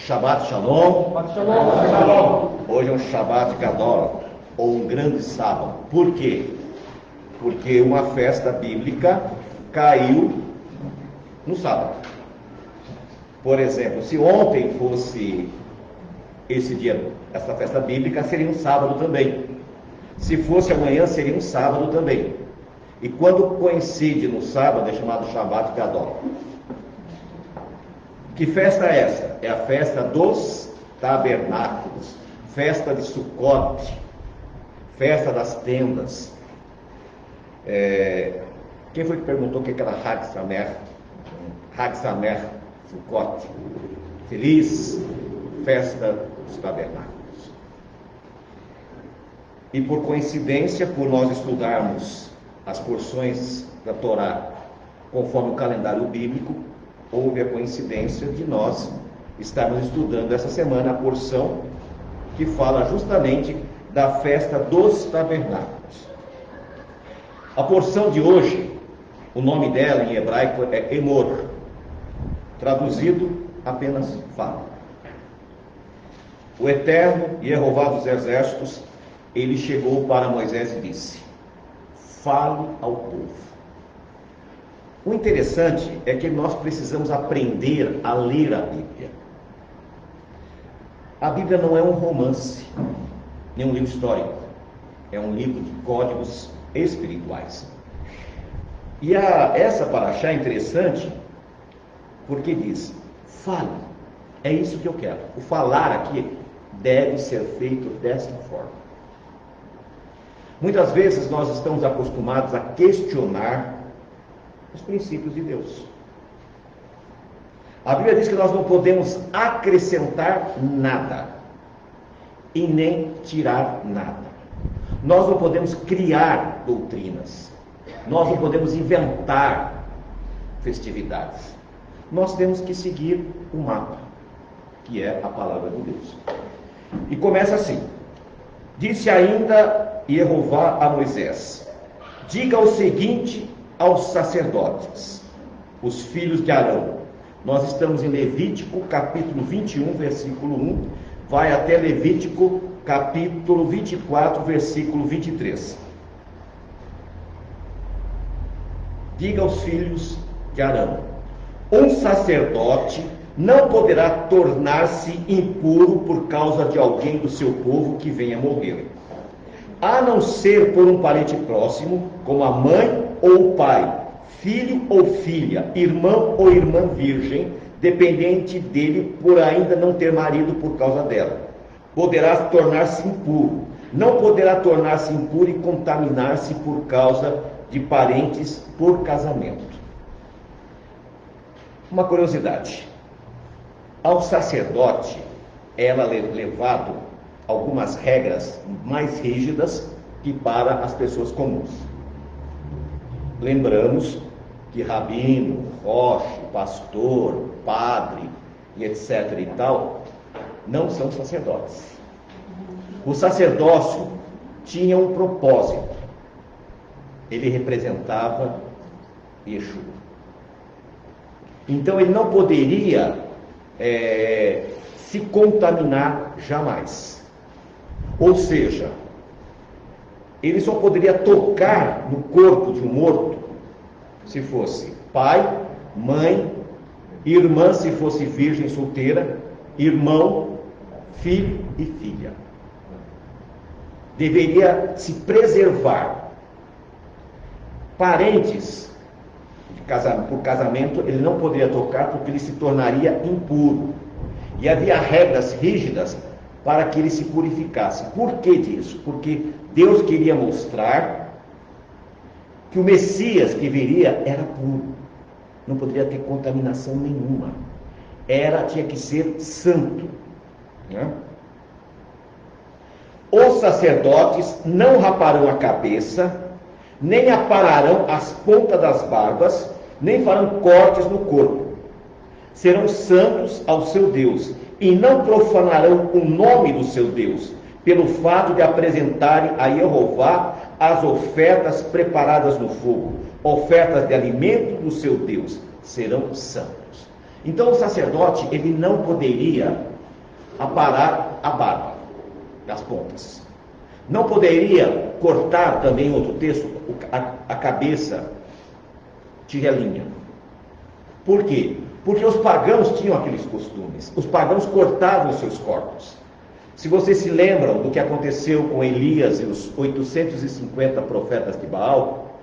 Shabbat Shalom. Shabbat Shalom. Hoje é um Shabbat Gadol, ou um grande sábado. Por quê? Porque uma festa bíblica caiu no sábado. Por exemplo, se ontem fosse esse dia, essa festa bíblica, seria um sábado também. Se fosse amanhã, seria um sábado também. E quando coincide no sábado, é chamado Shabbat Gadol. Que festa é essa? É a festa dos tabernáculos, festa de Sukkot, festa das tendas. Quem foi que perguntou o que era Hag Samer? Hag Samer Sukkot. Feliz festa dos tabernáculos. E por coincidência, por nós estudarmos as porções da Torá conforme o calendário bíblico, houve a coincidência de nós estarmos estudando essa semana a porção que fala justamente da festa dos tabernáculos. A porção de hoje, o nome dela em hebraico é Emor, traduzido apenas fala. O Eterno, Jeová dos Exércitos, ele chegou para Moisés e disse: fale ao povo. O interessante é que nós precisamos aprender a ler a Bíblia. A Bíblia não é um romance, nem um livro histórico. É um livro de códigos espirituais. E essa paraxá é interessante porque diz: fale. É isso que eu quero. O falar aqui deve ser feito desta forma. Muitas vezes nós estamos acostumados a questionar os princípios de Deus. A Bíblia diz que nós não podemos acrescentar nada e nem tirar nada. Nós não podemos criar doutrinas. Nós não podemos inventar festividades. Nós temos que seguir o mapa, que é a palavra de Deus. E começa assim: disse ainda Jeová a Moisés: diga o seguinte aos sacerdotes, os filhos de Arão. Nós estamos em Levítico capítulo 21, versículo 1, vai até Levítico capítulo 24, versículo 23. Diga aos filhos de Arão: um sacerdote não poderá tornar-se impuro por causa de alguém do seu povo que venha morrer, a não ser por um parente próximo, como a mãe ou o pai, filho ou filha, irmão ou irmã virgem, dependente dele por ainda não ter marido por causa dela. Poderá tornar-se impuro. Não poderá tornar-se impuro e contaminar-se por causa de parentes por casamento. Uma curiosidade: ao sacerdote era levado algumas regras mais rígidas que para as pessoas comuns. Lembramos que rabino, roche, pastor, padre e etc. e tal, não são sacerdotes. O sacerdócio tinha um propósito. Ele representava Yeshua. Então ele não poderia se contaminar jamais. Ou seja, ele só poderia tocar no corpo de um morto se fosse pai, mãe, irmã se fosse virgem solteira, irmão, filho e filha. Deveria se preservar. Parentes por casamento ele não poderia tocar porque ele se tornaria impuro. E havia regras rígidas para que ele se purificasse. Por que disso? Porque Deus queria mostrar que o Messias que viria era puro. Não poderia ter contaminação nenhuma. Tinha que ser santo. Né? Os sacerdotes não raparão a cabeça, nem apararão as pontas das barbas, nem farão cortes no corpo. Serão santos ao seu Deus, e não profanarão o nome do seu Deus, pelo fato de apresentarem a Jeová as ofertas preparadas no fogo, ofertas de alimento do seu Deus, serão santos. Então o sacerdote, ele não poderia aparar a barba, as pontas. Não poderia cortar, também outro texto, a cabeça tigelinha. Por quê? Porque os pagãos tinham aqueles costumes. Os pagãos cortavam os seus corpos. Se vocês se lembram do que aconteceu com Elias e os 850 profetas de Baal,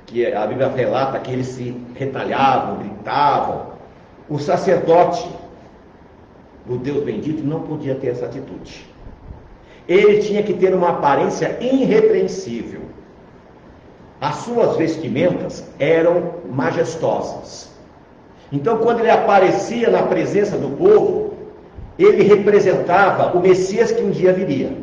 que a Bíblia relata que eles se retalhavam, gritavam, o sacerdote do Deus bendito não podia ter essa atitude. Ele tinha que ter uma aparência irrepreensível. As suas vestimentas eram majestosas. Então, quando ele aparecia na presença do povo, ele representava o Messias que um dia viria.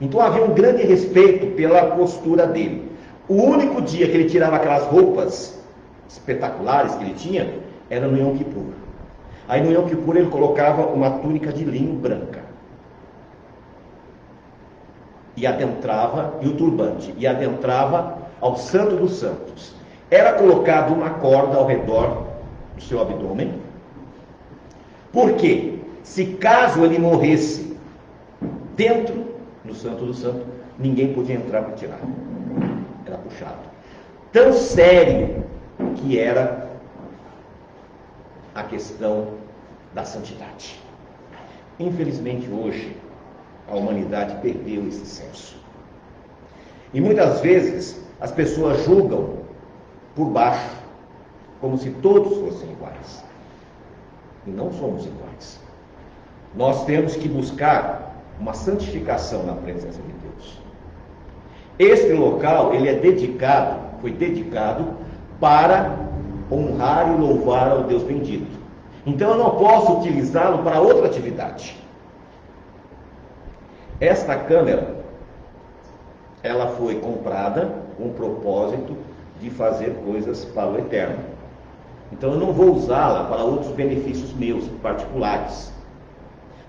Então havia um grande respeito pela postura dele. O único dia que ele tirava aquelas roupas espetaculares que ele tinha era no Yom Kippur. Aí no Yom Kippur ele colocava uma túnica de linho branca. E adentrava, e o turbante, e adentrava ao Santo dos Santos. Era colocado uma corda ao redor do seu abdômen. Por quê? Se caso ele morresse dentro do Santo dos Santos, ninguém podia entrar para tirar. Era puxado. Tão sério que era a questão da santidade. Infelizmente hoje a humanidade perdeu esse senso. E muitas vezes as pessoas julgam por baixo, como se todos fossem iguais. E não somos iguais. Nós temos que buscar uma santificação na presença de Deus. Este local, ele foi dedicado para honrar e louvar ao Deus bendito. Então eu não posso utilizá-lo para outra atividade. Esta câmera, ela foi comprada com o propósito de fazer coisas para o eterno. Então eu não vou usá-la para outros benefícios meus, particulares.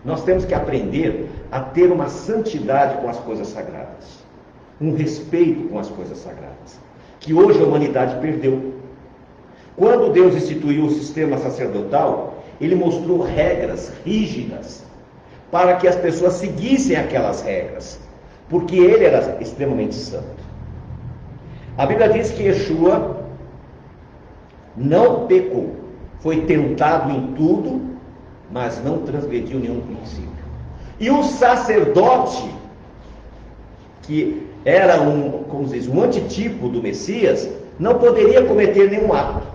Nós temos que aprender a ter uma santidade com as coisas sagradas. Um respeito com as coisas sagradas. Que hoje a humanidade perdeu. Quando Deus instituiu o sistema sacerdotal, Ele mostrou regras rígidas para que as pessoas seguissem aquelas regras, porque Ele era extremamente santo. A Bíblia diz que Yeshua não pecou, foi tentado em tudo, mas não transgrediu nenhum princípio. E o sacerdote, que era um antitipo do Messias, não poderia cometer nenhum ato.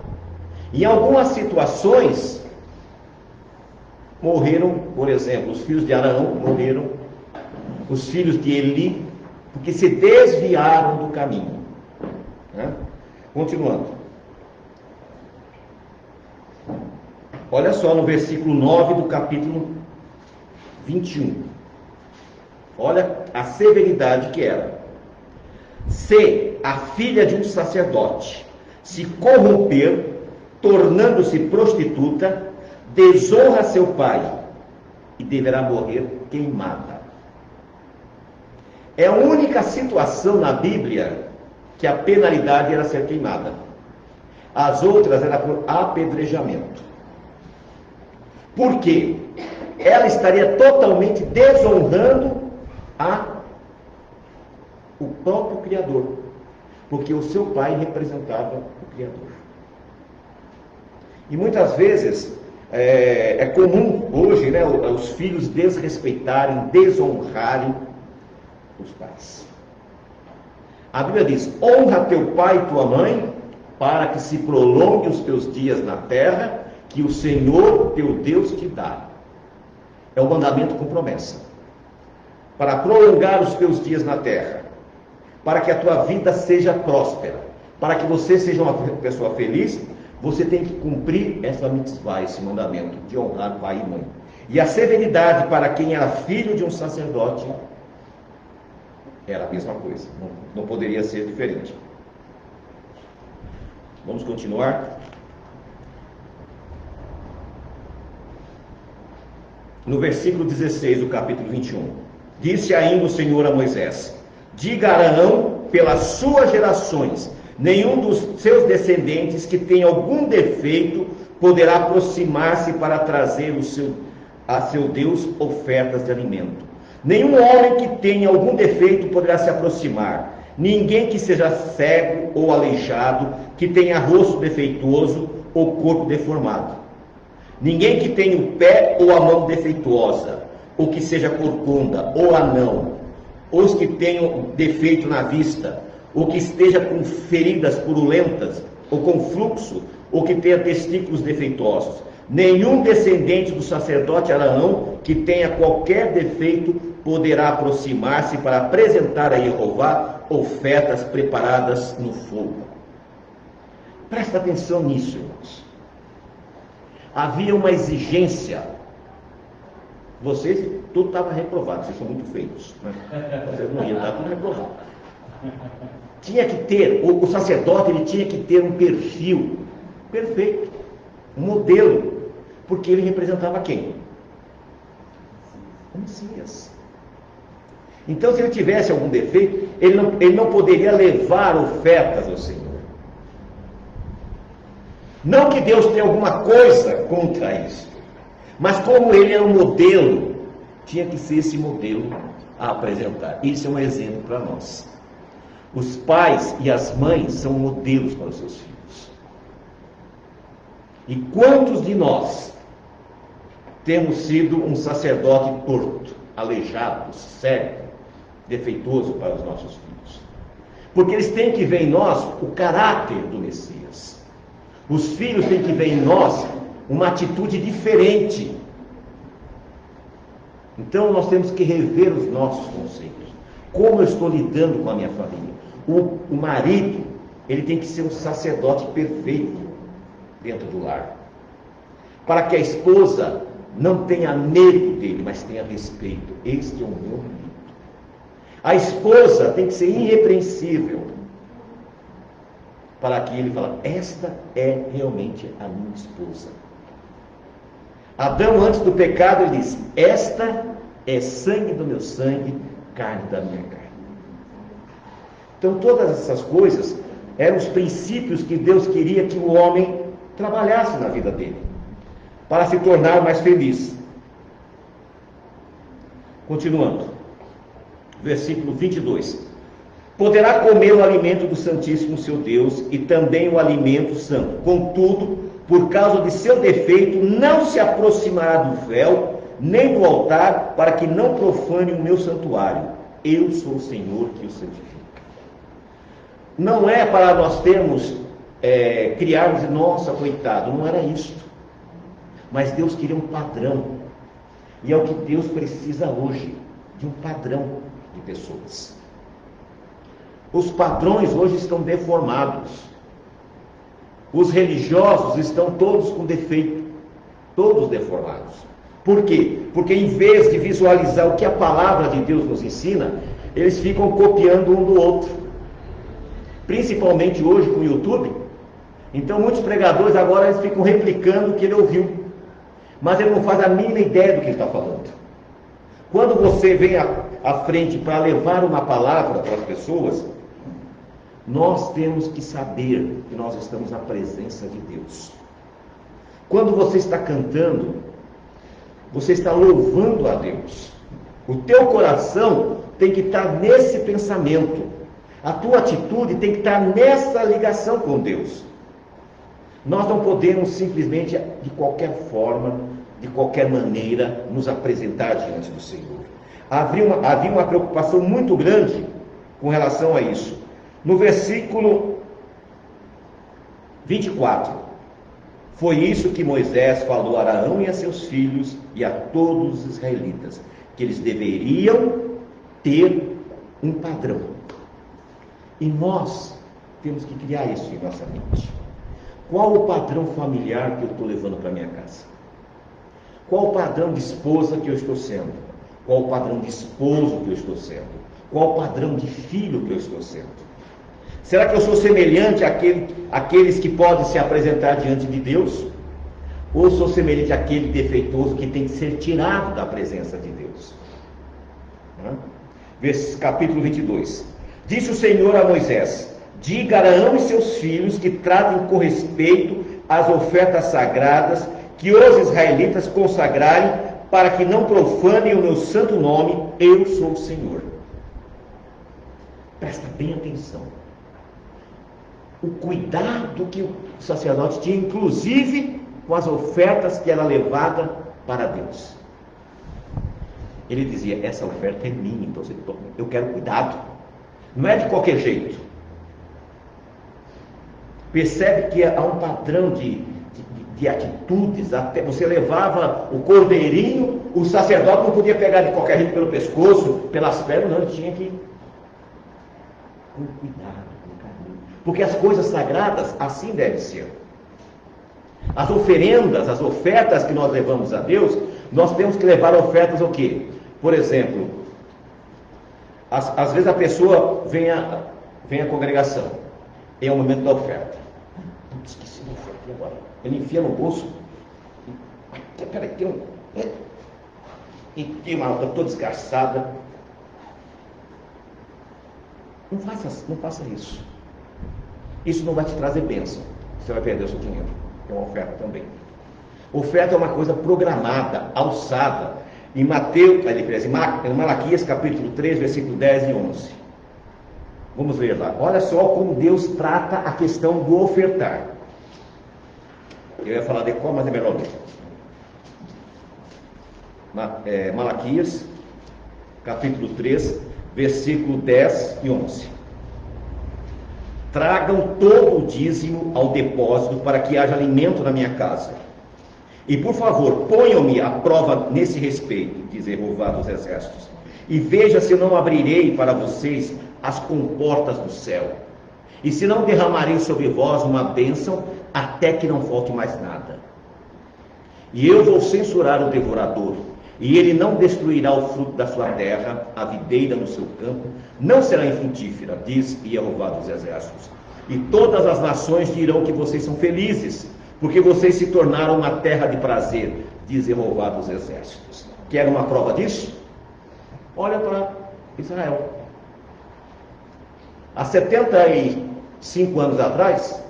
Em algumas situações, morreram, por exemplo, os filhos de Arão morreram, os filhos de Eli, porque se desviaram do caminho. Continuando. Olha só no versículo 9 do capítulo 21. Olha a severidade que era. Se a filha de um sacerdote se corromper, tornando-se prostituta, desonra seu pai e deverá morrer queimada. É a única situação na Bíblia que a penalidade era ser queimada. As outras era por apedrejamento. Por quê? Ela estaria totalmente desonrando o próprio Criador, porque o seu pai representava o Criador. E muitas vezes é comum hoje, né, os filhos desrespeitarem, desonrarem os pais. A Bíblia diz: honra teu pai e tua mãe, para que se prolongue os teus dias na terra, que o Senhor teu Deus te dá. É um mandamento com promessa. Para prolongar os teus dias na terra, para que a tua vida seja próspera, para que você seja uma pessoa feliz, você tem que cumprir essa mitzvah, esse mandamento de honrar pai e mãe. E a severidade para quem era filho de um sacerdote era a mesma coisa, não poderia ser diferente. Vamos continuar. No versículo 16 do capítulo 21, disse ainda o Senhor a Moisés: diga a Arão pelas suas gerações, nenhum dos seus descendentes que tenha algum defeito poderá aproximar-se para trazer a seu Deus ofertas de alimento. Nenhum homem que tenha algum defeito poderá se aproximar. Ninguém que seja cego ou aleijado, que tenha rosto defeituoso ou corpo deformado. Ninguém que tenha o pé ou a mão defeituosa, ou que seja corcunda ou anão, ou os que tenham defeito na vista, ou que esteja com feridas purulentas, ou com fluxo, ou que tenha testículos defeituosos. Nenhum descendente do sacerdote Arão que tenha qualquer defeito poderá aproximar-se para apresentar a Jeová ofertas preparadas no fogo. Presta atenção nisso, irmãos. Havia uma exigência. Vocês, tudo estava reprovado, vocês são muito feios, né? Vocês não iam estar tudo reprovado. Tinha que ter, o sacerdote ele tinha que ter um perfil perfeito, um modelo, porque ele representava quem? O Messias. Então, se ele tivesse algum defeito, ele não poderia levar ofertas ao Senhor. Não que Deus tenha alguma coisa contra isso, mas como ele era um modelo, tinha que ser esse modelo a apresentar. Isso é um exemplo para nós. Os pais e as mães são modelos para os seus filhos. E quantos de nós temos sido um sacerdote torto, aleijado, cego, defeituoso para os nossos filhos? Porque eles têm que ver em nós o caráter do Messias. Os filhos têm que ver em nós uma atitude diferente. Então nós temos que rever os nossos conceitos. Como eu estou lidando com a minha família? O marido, ele tem que ser um sacerdote perfeito dentro do lar, para que a esposa não tenha medo dele, mas tenha respeito. Este é o meu marido. A esposa tem que ser irrepreensível, para que ele fale: esta é realmente a minha esposa. Adão, antes do pecado, ele disse: esta é sangue do meu sangue, carne da minha carne. Então todas essas coisas eram os princípios que Deus queria que o homem trabalhasse na vida dele, para se tornar mais feliz. Continuando, versículo 22. Poderá comer o alimento do Santíssimo seu Deus e também o alimento santo. Contudo, por causa de seu defeito, não se aproximará do véu, nem do altar, para que não profane o meu santuário. Eu sou o Senhor que o santifica. Não é para nós termos, criarmos, nossa, coitado, não era isto. Mas Deus queria um padrão. E é o que Deus precisa hoje, de um padrão de pessoas. Os padrões hoje estão deformados. Os religiosos estão todos com defeito, todos deformados. Por quê? Porque em vez de visualizar o que a palavra de Deus nos ensina, eles ficam copiando um do outro. Principalmente hoje com o YouTube. Então muitos pregadores agora eles ficam replicando o que ele ouviu, mas ele não faz a mínima ideia do que ele está falando. Quando você vem à frente para levar uma palavra para as pessoas, nós temos que saber que nós estamos na presença de Deus. Quando você está cantando, você está louvando a Deus. O teu coração tem que estar nesse pensamento. A tua atitude tem que estar nessa ligação com Deus. Nós não podemos simplesmente, de qualquer forma, de qualquer maneira, nos apresentar diante do Senhor. Havia uma preocupação muito grande com relação a isso. No versículo 24, foi isso que Moisés falou a Arão e a seus filhos e a todos os israelitas, que eles deveriam ter um padrão. E nós temos que criar isso em nossa mente. Qual o padrão familiar que eu estou levando para minha casa? Qual o padrão de esposa que eu estou sendo? Qual o padrão de esposo que eu estou sendo? Qual o padrão de filho que eu estou sendo? Será que eu sou semelhante àqueles que podem se apresentar diante de Deus? Ou sou semelhante àquele defeituoso que tem que ser tirado da presença de Deus? Capítulo 22. Disse o Senhor a Moisés: diga a Arão e seus filhos que tratem com respeito as ofertas sagradas que os israelitas consagrarem para que não profanem o meu santo nome, eu sou o Senhor. Presta bem atenção. O cuidado que o sacerdote tinha, inclusive com as ofertas que era levada para Deus. Ele dizia, essa oferta é minha, então eu quero cuidado. Não é de qualquer jeito. Percebe que há um padrão de atitudes. Até você levava o cordeirinho, o sacerdote não podia pegar de qualquer jeito pelo pescoço, pelas pernas, não, ele tinha que com cuidado, com carinho. Porque as coisas sagradas assim devem ser. As oferendas, as ofertas que nós levamos a Deus, nós temos que levar ofertas o quê? Por exemplo, às vezes a pessoa vem à congregação, é o momento da oferta. Esqueci da oferta agora. Ele enfia no bolso. Peraí, tem uma outra toda desgastada. Não faça isso. Isso não vai te trazer bênção. Você vai perder o seu dinheiro. É uma oferta também. Oferta é uma coisa programada, alçada. Em Malaquias capítulo 3, versículo 10 e 11. Vamos ler lá. Olha só como Deus trata a questão do ofertar. Eu ia falar de qual, mas é melhor ler. Malaquias capítulo 3, versículo 10 e 11. Tragam todo o dízimo ao depósito para que haja alimento na minha casa. E por favor, ponham-me à prova nesse respeito, diz Jeová dos Exércitos, e veja se eu não abrirei para vocês as comportas do céu, e se não derramarei sobre vós uma bênção, até que não falte mais nada. E eu vou censurar o devorador, e ele não destruirá o fruto da sua terra, a videira no seu campo não será infrutífera, diz Jeová dos Exércitos. E todas as nações dirão que vocês são felizes, porque vocês se tornaram uma terra de prazer, diz Jeová dos Exércitos. Quer uma prova disso? Olha para Israel. Há 75 anos atrás,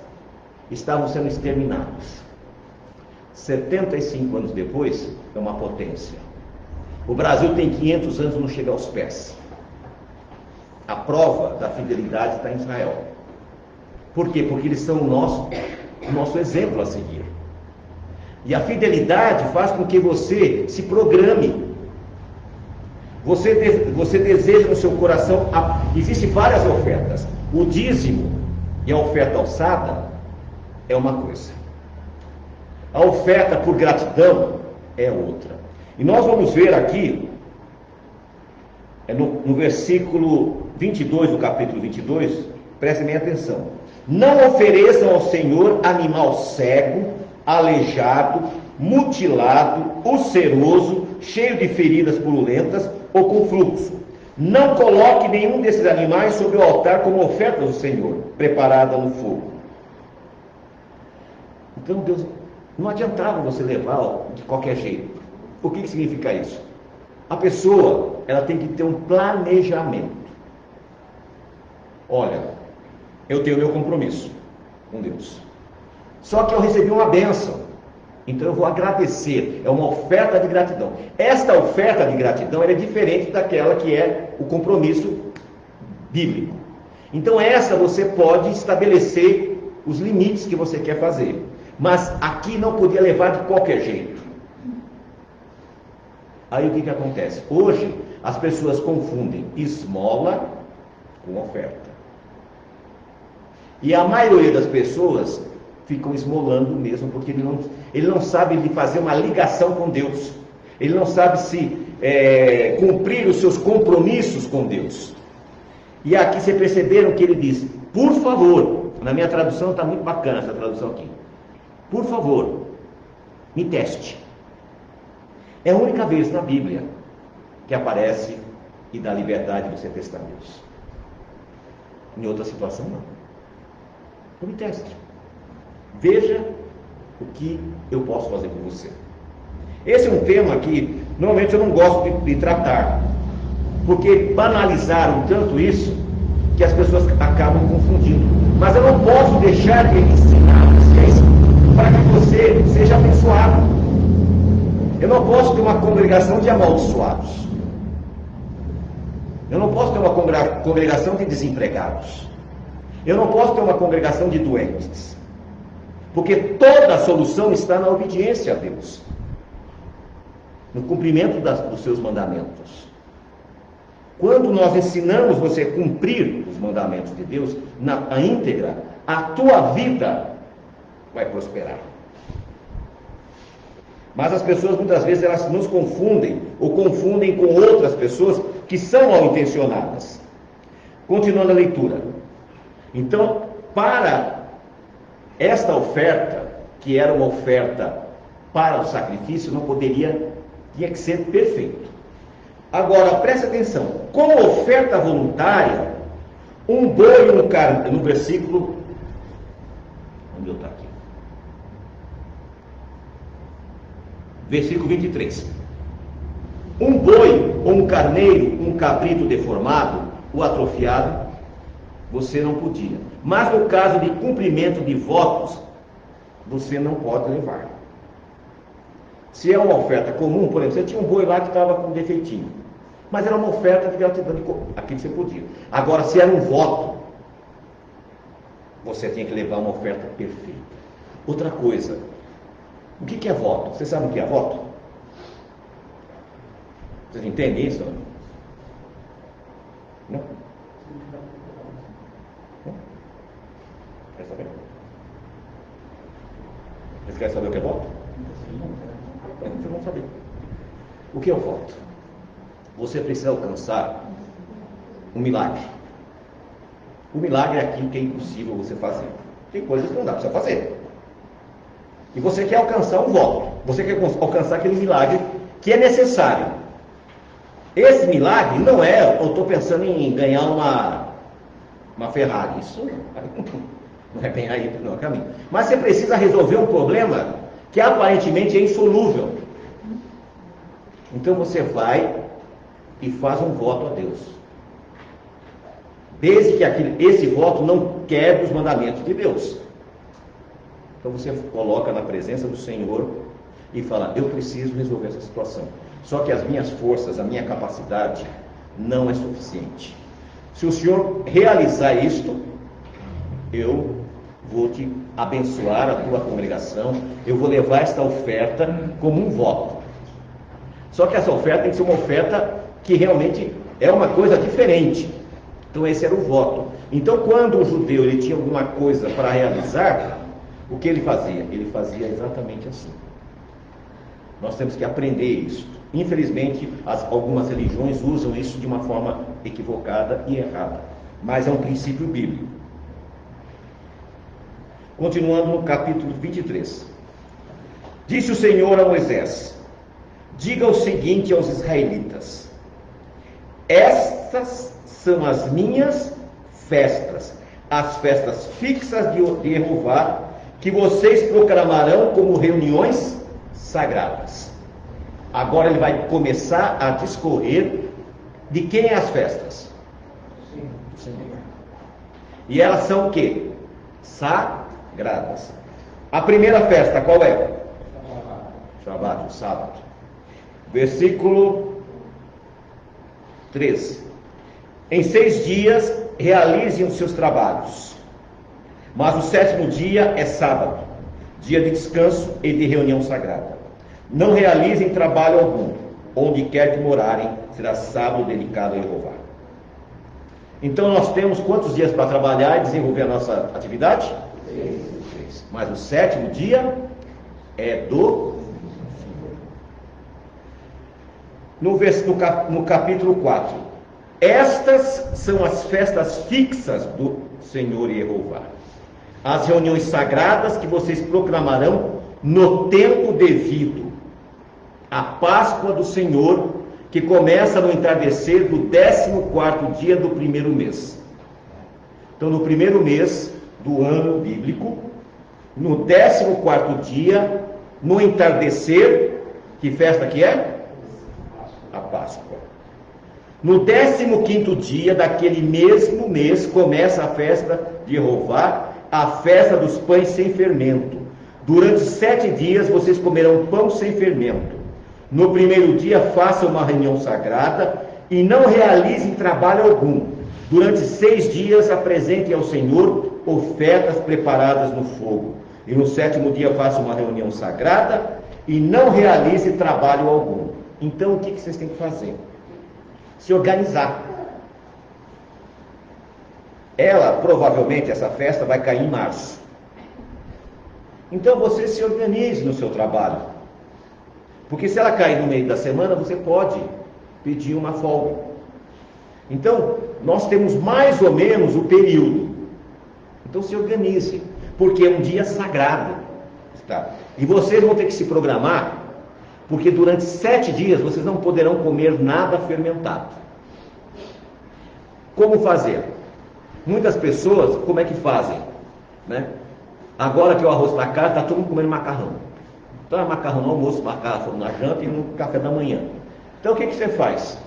estavam sendo exterminados. 75 anos depois, é uma potência. O Brasil tem 500 anos e não chega aos pés. A prova da fidelidade está em Israel. Por quê? Porque eles são o nosso exemplo a seguir. E a fidelidade faz com que você se programe. Você deseja no seu coração. Existem várias ofertas. O dízimo e a oferta alçada é uma coisa. A oferta por gratidão é outra. E nós vamos ver aqui, no versículo 22 do capítulo 22, prestem bem atenção. Não ofereçam ao Senhor animal cego, aleijado, mutilado, ulceroso, cheio de feridas purulentas ou com fluxo. Não coloque nenhum desses animais sobre o altar como oferta do Senhor, preparada no fogo. Então Deus, não adiantava você levar de qualquer jeito. O que significa isso? A pessoa, ela tem que ter um planejamento. Olha, eu tenho meu compromisso com Deus. Só que eu recebi uma bênção. Então eu vou agradecer. É uma oferta de gratidão. Esta oferta de gratidão é diferente daquela que é o compromisso bíblico. Então essa você pode estabelecer os limites que você quer fazer. Mas aqui não podia levar de qualquer jeito. Aí o que acontece? Hoje as pessoas confundem esmola com oferta. E a maioria das pessoas ficam esmolando mesmo, porque ele não sabe de fazer uma ligação com Deus. Ele não sabe se cumprir os seus compromissos com Deus. E aqui vocês perceberam que ele diz, por favor, na minha tradução está muito bacana essa tradução aqui. Por favor, me teste. É a única vez na Bíblia que aparece e dá liberdade de você testar Deus. Em outra situação, não. Então me teste. Veja o que eu posso fazer por você. Esse é um tema que normalmente eu não gosto de tratar, porque banalizaram tanto isso que as pessoas acabam confundindo. Mas eu não posso deixar de ensinar vocês para que você seja abençoado. Eu não posso ter uma congregação de amaldiçoados. Eu não posso ter uma congregação de desempregados. Eu não posso ter uma congregação de doentes. Porque toda a solução está na obediência a Deus, no cumprimento dos seus mandamentos. Quando nós ensinamos você a cumprir os mandamentos de Deus na íntegra, a tua vida vai prosperar. Mas as pessoas muitas vezes elas nos confundem ou confundem com outras pessoas que são mal intencionadas. Continuando a leitura. Então, para esta oferta, que era uma oferta para o sacrifício, tinha que ser perfeito. Agora, preste atenção, como oferta voluntária, um boi e um carneiro, no versículo, onde eu estou aqui? Versículo 23. Um boi ou um carneiro, um cabrito deformado ou atrofiado, você não podia. Mas no caso de cumprimento de votos, você não pode levar. Se é uma oferta comum, por exemplo, você tinha um boi lá que estava com um defeitinho, mas era uma oferta de gratidão, aquilo você podia. Agora, se era um voto, você tinha que levar uma oferta perfeita. Outra coisa, o que é voto? Você sabe o que é voto? Vocês entendem isso? Não? Quer saber? Vocês querem saber o que é voto? Vocês vão saber. O que é o voto? Você precisa alcançar um milagre. O milagre é aquilo que é impossível você fazer. Tem coisas que não dá para você fazer. E você quer alcançar um voto. Você quer alcançar aquele milagre que é necessário. Esse milagre não é, eu estou pensando em ganhar uma Ferrari. Isso não é bem aí, não é caminho. Mas você precisa resolver um problema que aparentemente é insolúvel. Então você vai e faz um voto a Deus. Desde que esse voto não quebre os mandamentos de Deus. Então você coloca na presença do Senhor e fala, eu preciso resolver essa situação. Só que as minhas forças, a minha capacidade não é suficiente. Se o Senhor realizar isto, eu vou te abençoar, a tua congregação, eu vou levar esta oferta como um voto. Só que essa oferta tem que ser uma oferta que realmente é uma coisa diferente. Então esse era o voto. Então quando o judeu ele tinha alguma coisa para realizar, o que ele fazia? Ele fazia exatamente assim. Nós temos que aprender isso. Infelizmente, algumas religiões usam isso de uma forma equivocada e errada. Mas é um princípio bíblico. Continuando no capítulo 23. Disse o Senhor a Moisés, diga o seguinte aos israelitas, estas são as minhas festas, as festas fixas de Jeová, que vocês proclamarão como reuniões sagradas. Agora ele vai começar a discorrer de quem é as festas? Do Senhor. E elas são o quê? Sagradas. A primeira festa qual é? Shabat, o sábado. Versículo 13. Em 6 dias realizem os seus trabalhos, mas o 7º dia é sábado, dia de descanso e de reunião sagrada. Não realizem trabalho algum, onde quer que morarem, será sábado dedicado a Jeová. Então nós temos quantos dias para trabalhar e desenvolver a nossa atividade? 6. Mas o 7º dia é do no capítulo 4. Estas são as festas fixas do Senhor Jeová, as reuniões sagradas que vocês proclamarão no tempo devido, a Páscoa do Senhor, que começa no entardecer do 14º dia do primeiro mês. Então, no primeiro mês do ano bíblico, no 14º dia, no entardecer, que festa que é? A Páscoa. No 15º dia daquele mesmo mês, começa a festa de Jeová, a festa dos pães sem fermento. Durante 7 dias vocês comerão pão sem fermento. No primeiro dia, faça uma reunião sagrada e não realize trabalho algum. Durante 6 dias, apresente ao Senhor ofertas preparadas no fogo. E no 7º dia, faça uma reunião sagrada e não realize trabalho algum. Então, o que vocês têm que fazer? Se organizar. Provavelmente, essa festa vai cair em março. Então, você se organize no seu trabalho. Porque se ela cair no meio da semana, você pode pedir uma folga. Então, nós temos mais ou menos o período. Então, se organize, porque é um dia sagrado. Tá? E vocês vão ter que se programar, porque durante 7 dias vocês não poderão comer nada fermentado. Como fazer? Muitas pessoas, como é que fazem? Né? Agora que o arroz está caro, está todo mundo comendo macarrão. Então é macarrão no almoço, macarrão na janta e no café da manhã. Então o que você faz?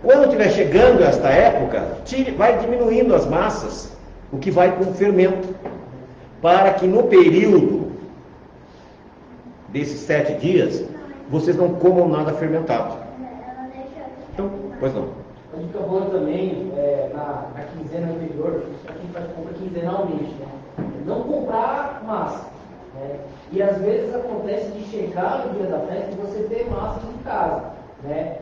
Quando estiver chegando esta época, vai diminuindo as massas, o que vai com o fermento, para que no período desses 7 dias, vocês não comam nada fermentado. Então, pois não. A dica boa também, na quinzena anterior, para quem faz compra quinzenalmente, né? Não comprar massa. Né? E às vezes acontece de chegar no dia da festa e você ter massa em casa. Né?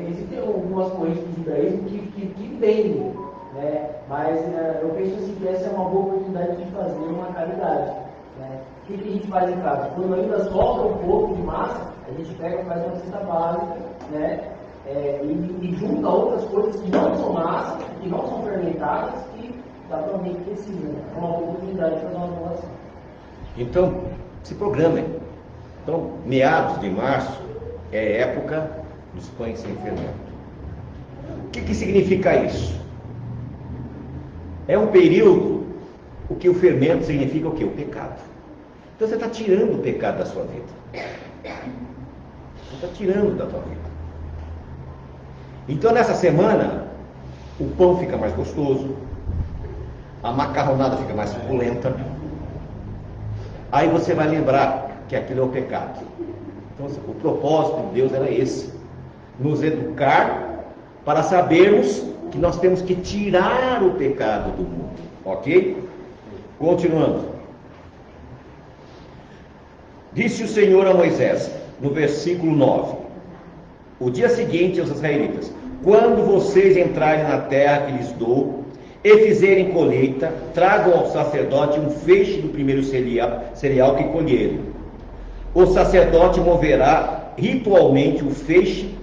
Existem algumas correntes de judaísmo que vendem, né? Mas eu penso assim, que essa é uma boa oportunidade de fazer uma caridade. Né? O que a gente faz em casa? Quando ainda sobra um pouco de massa, a gente pega e faz uma cesta básica, né? E junta outras coisas que não são massa, que não são fermentadas, que dá para alguém que precisa. É uma boa oportunidade de fazer uma doação. Então, se programem. Então, meados de março é época dos pães sem fermento. O que significa isso? É um período, o que o fermento significa o quê? O pecado. Então você está tirando o pecado da sua vida. Você está tirando da tua vida. Então nessa semana, o pão fica mais gostoso, a macarronada fica mais suculenta. Aí você vai lembrar que aquilo é o pecado. Então o propósito de Deus era esse: nos educar para sabermos que nós temos que tirar o pecado do mundo. Ok? Continuando. Disse o Senhor a Moisés, no versículo 9: o dia seguinte aos israelitas: quando vocês entrarem na terra que lhes dou e fizerem colheita, tragam ao sacerdote um feixe do primeiro cereal que colherem. O sacerdote moverá ritualmente o feixe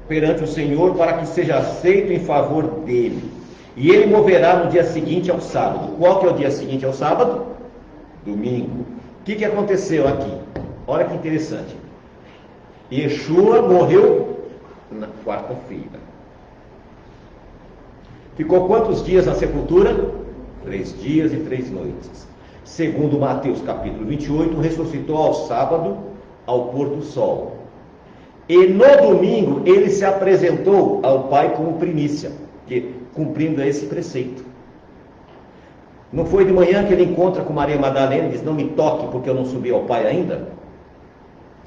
perante o Senhor para que seja aceito em favor dele. E ele moverá no dia seguinte ao sábado. Qual que é o dia seguinte ao sábado? Domingo. O que aconteceu aqui? Olha que interessante. Yeshua morreu na quarta-feira. Ficou quantos dias na sepultura? 3 dias e 3 noites. Segundo Mateus capítulo 28, ressuscitou ao sábado, ao pôr do sol. E no domingo ele se apresentou ao Pai como primícia, cumprindo esse preceito. Não foi de manhã que ele encontra com Maria Madalena e diz: não me toque porque eu não subi ao Pai ainda?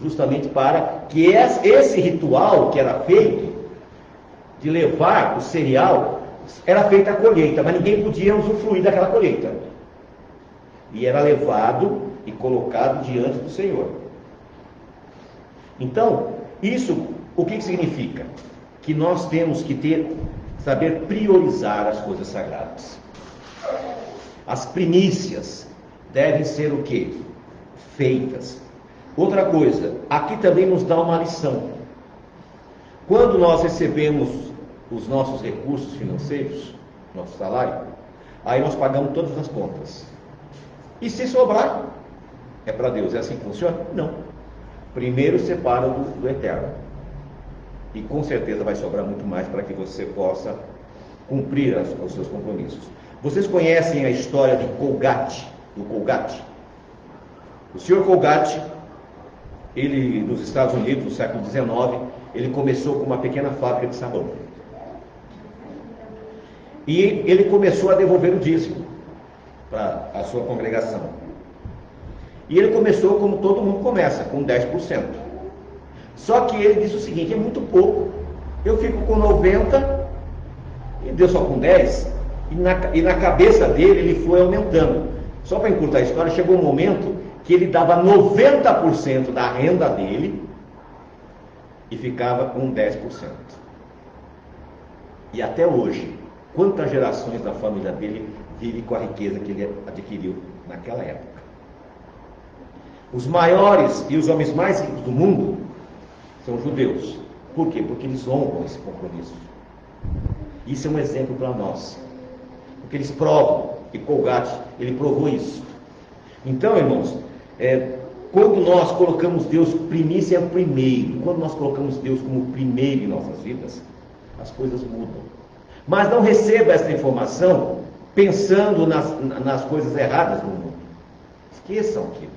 Justamente para que esse ritual que era feito, de levar o cereal, era feita a colheita, mas ninguém podia usufruir daquela colheita. E era levado e colocado diante do Senhor. Então, isso, o que significa? Que nós temos que saber priorizar as coisas sagradas. As primícias devem ser o quê? Feitas. Outra coisa, aqui também nos dá uma lição. Quando nós recebemos os nossos recursos financeiros, nosso salário, aí nós pagamos todas as contas. E se sobrar, é para Deus. É assim que funciona? Não. Primeiro separa do eterno. E com certeza vai sobrar muito mais para que você possa cumprir os seus compromissos. Vocês conhecem a história de Colgate, do Colgate? O senhor Colgate, ele, nos Estados Unidos, no século XIX, ele começou com uma pequena fábrica de sabão. E ele começou a devolver o dízimo para a sua congregação. E ele começou como todo mundo começa, com 10%. Só que ele disse o seguinte: é muito pouco, eu fico com 90 e deu só com 10. E na cabeça dele ele foi aumentando. Só para encurtar a história, chegou um momento que ele dava 90% da renda dele e ficava com 10%. E até hoje, quantas gerações da família dele vivem com a riqueza que ele adquiriu naquela época? Os maiores e os homens mais ricos do mundo são judeus. Por quê? Porque eles honram esse compromisso. Isso é um exemplo para nós. Porque eles provam, e Colgate, ele provou isso. Então, irmãos, quando nós colocamos Deus primícia primeiro, quando nós colocamos Deus como primeiro em nossas vidas, as coisas mudam. Mas não receba essa informação pensando nas coisas erradas do mundo. Esqueçam aquilo.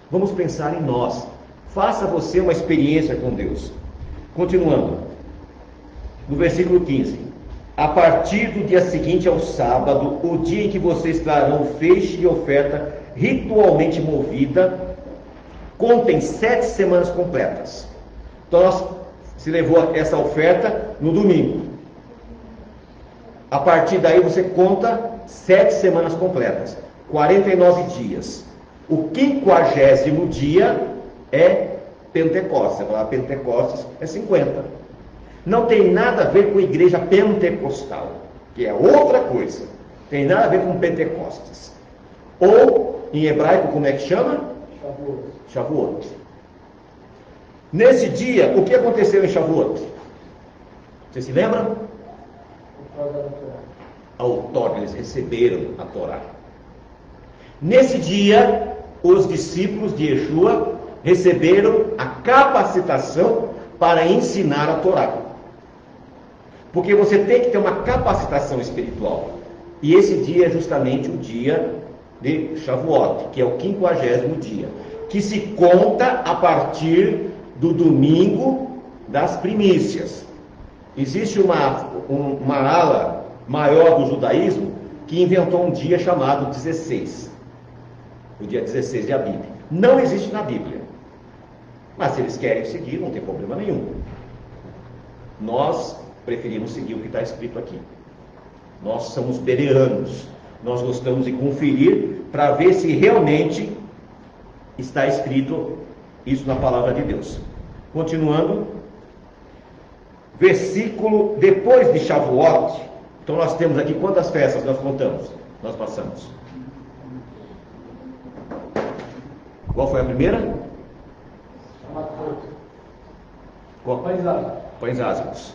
Vamos pensar em nós. Faça você uma experiência com Deus. Continuando, no versículo 15: a partir do dia seguinte ao sábado, o dia em que vocês trarão o feixe de oferta ritualmente movida, contem 7 semanas completas. Então, se levou essa oferta no domingo. A partir daí você conta 7 semanas completas, 49 dias. O 50º dia é Pentecostes. Você fala, Pentecostes é 50. Não tem nada a ver com a igreja pentecostal, que é outra coisa. Tem nada a ver com Pentecostes. Ou, em hebraico, como é que chama? Shavuot. Nesse dia, o que aconteceu em Shavuot? Vocês se lembram? A outorga, eles receberam a Torá. Nesse dia, os discípulos de Yeshua receberam a capacitação para ensinar a Torá. Porque você tem que ter uma capacitação espiritual. E esse dia é justamente o dia de Shavuot, que é o 50º dia, que se conta a partir do domingo das primícias. Existe uma ala maior do judaísmo que inventou um dia chamado 16. O dia 16 de Abib. Não existe na Bíblia. Mas se eles querem seguir, não tem problema nenhum. Nós preferimos seguir o que está escrito aqui. Nós somos bereanos. Nós gostamos de conferir para ver se realmente está escrito isso na palavra de Deus. Continuando, versículo depois de Shavuot. Então nós temos aqui quantas festas nós contamos? Nós passamos. Qual foi a primeira? Pães ázimos.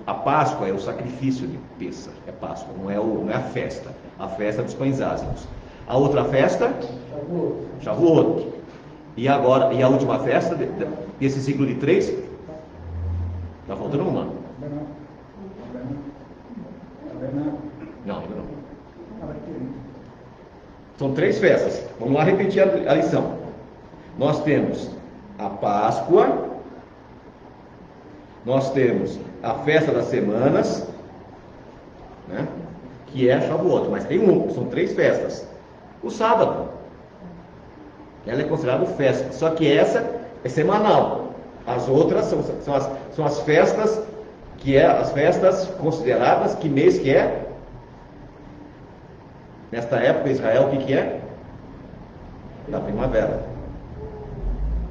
A Páscoa é o sacrifício de Pêssar, é Páscoa, não é a festa. A festa dos pães ázimos. A outra festa? Shavuot. E agora, e a última festa desse ciclo de 3? Está faltando uma. Não, ainda não. São 3 festas. Vamos lá repetir a lição. Nós temos a Páscoa, nós temos a festa das semanas, né, que é a Shavuot, mas são 3 festas. O sábado, ela é considerada festa, só que essa é semanal. As outras são as festas, as festas consideradas, que mês que é? Nesta época, Israel, o que é? Da primavera.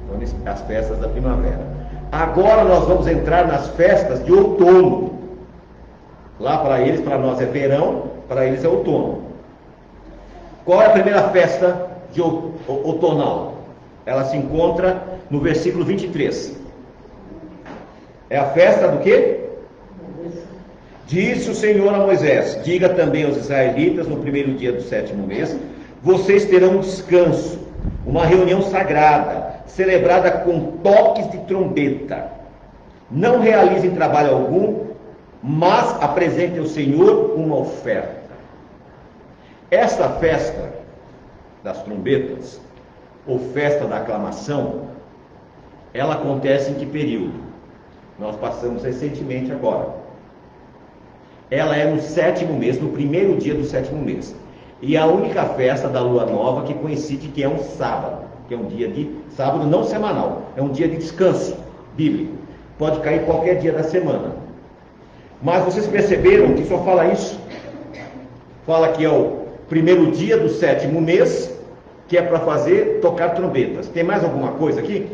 Então, as festas da primavera. Agora nós vamos entrar nas festas de outono. Lá para nós é verão, para eles é outono. Qual é a primeira festa de outonal? Ela se encontra no versículo 23. É a festa do quê? Disse o Senhor a Moisés: diga também aos israelitas, no primeiro dia do 7º mês, vocês terão um descanso, uma reunião sagrada, celebrada com toques de trombeta. Não realizem trabalho algum, mas apresentem ao Senhor uma oferta. Esta festa das trombetas, ou festa da aclamação, ela acontece em que período? Nós passamos recentemente agora. Ela é no 7º mês, no primeiro dia do 7º mês. E a única festa da lua nova que coincide que é um sábado. que é um dia de sábado não semanal, é um dia de descanso bíblico. Pode cair qualquer dia da semana. Mas vocês perceberam que só fala isso? Fala que é o primeiro dia do 7º mês, que é para tocar trombetas. Tem mais alguma coisa aqui?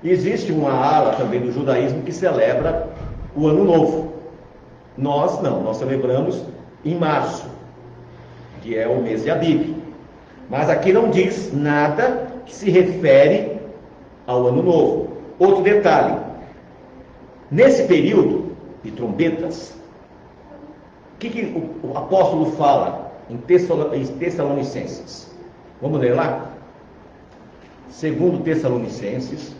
Existe uma ala também do judaísmo que celebra o Ano Novo. Nós não, nós celebramos em março, que é o mês de Abib. Mas aqui não diz nada que se refere ao Ano Novo. Outro detalhe, nesse período de trombetas, o que o apóstolo fala em Tessalonicenses? Vamos ler lá? 2 Tessalonicenses.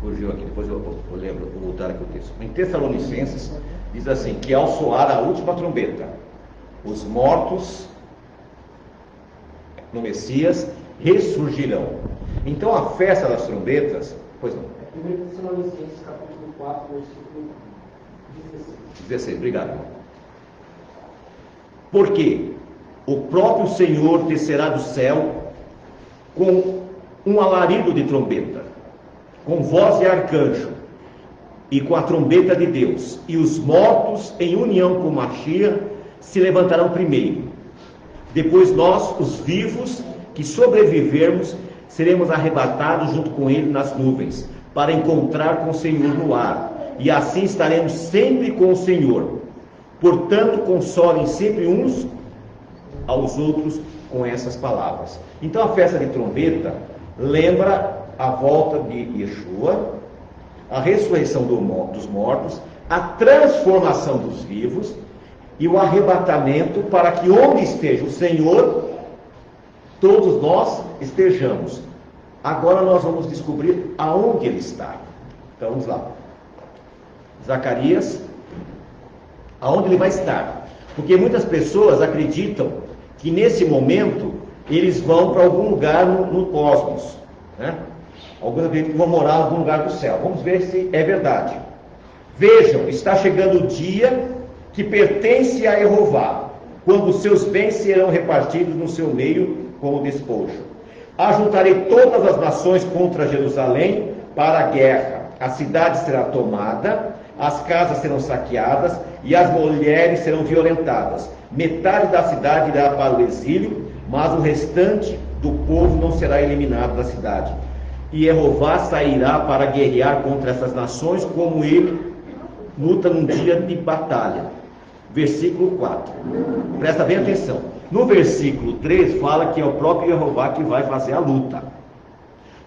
Fugiu aqui, depois eu lembro, vou voltar aqui o texto. Em Tessalonicenses, diz assim, que ao soar a última trombeta, os mortos no Messias ressurgirão. Então a festa das trombetas, pois não. 1 Tessalonicenses, capítulo 4, versículo 16, obrigado. Porque o próprio Senhor descerá do céu com um alarido de trombeta, com voz de arcanjo e com a trombeta de Deus, e os mortos em união com Mashiach se levantarão primeiro. Depois nós, os vivos que sobrevivermos, seremos arrebatados junto com ele nas nuvens, para encontrar com o Senhor no ar, e assim estaremos sempre com o Senhor. Portanto, consolem sempre uns aos outros com essas palavras. Então a festa de trombeta lembra a volta de Yeshua, a ressurreição dos mortos, a transformação dos vivos e o arrebatamento, para que onde esteja o Senhor, todos nós estejamos. Agora nós vamos descobrir aonde ele está. Então vamos lá. Zacarias, aonde ele vai estar? Porque muitas pessoas acreditam que nesse momento eles vão para algum lugar no cosmos, né? Alguns acreditam que vão morar em algum lugar do céu. Vamos ver se é verdade. Vejam, está chegando o dia que pertence a Jeová, quando os seus bens serão repartidos no seu meio como despojo. Ajuntarei todas as nações contra Jerusalém para a guerra. A cidade será tomada, as casas serão saqueadas e as mulheres serão violentadas. Metade da cidade irá para o exílio, mas o restante do povo não será eliminado da cidade. E Jeová sairá para guerrear contra essas nações, como ele luta num dia de batalha. Versículo 4. Presta bem atenção. No versículo 3 fala que é o próprio Jeová que vai fazer a luta.